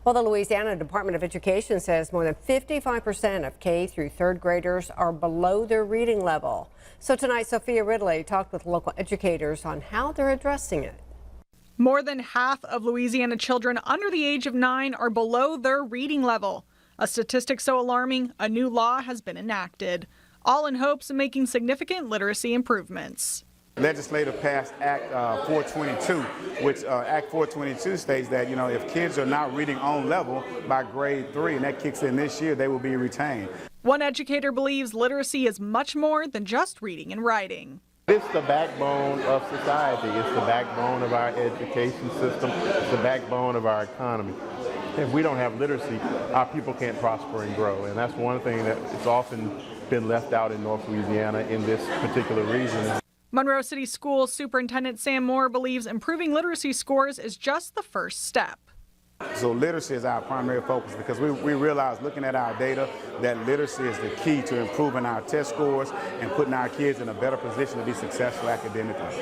Well, the Louisiana Department of Education says more than 55% of K through third graders are below their reading level. So tonight, Sophia Ridley talked with local educators on how they're addressing it. More than half of Louisiana children under the age of 9 are below their reading level. A statistic so alarming, a new law has been enacted, all in hopes of making significant literacy improvements. Legislature passed Act 422, which Act 422 states that, if kids are not reading on level by grade 3, and that kicks in this year, they will be retained. One educator believes literacy is much more than just reading and writing. It's the backbone of society. It's the backbone of our education system. It's the backbone of our economy. If we don't have literacy, our people can't prosper and grow. And that's one thing that has often been left out in North Louisiana in this particular region. Monroe City School Superintendent Sam Moore believes improving literacy scores is just the first step. So literacy is our primary focus because we realize, looking at our data, that literacy is the key to improving our test scores and putting our kids in a better position to be successful academically.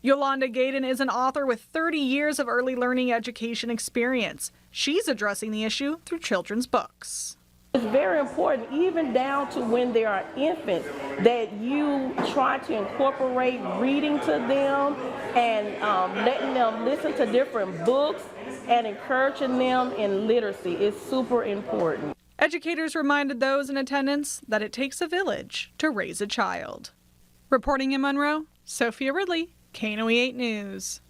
Yolanda Gaydon is an author with 30 years of early learning education experience. She's addressing the issue through children's books. It's very important, even down to when they are infants, that you try to incorporate reading to them and letting them listen to different books and encouraging them in literacy is super important. Educators reminded those in attendance that it takes a village to raise a child. Reporting in Monroe, Sophia Ridley, KNOE 8 News.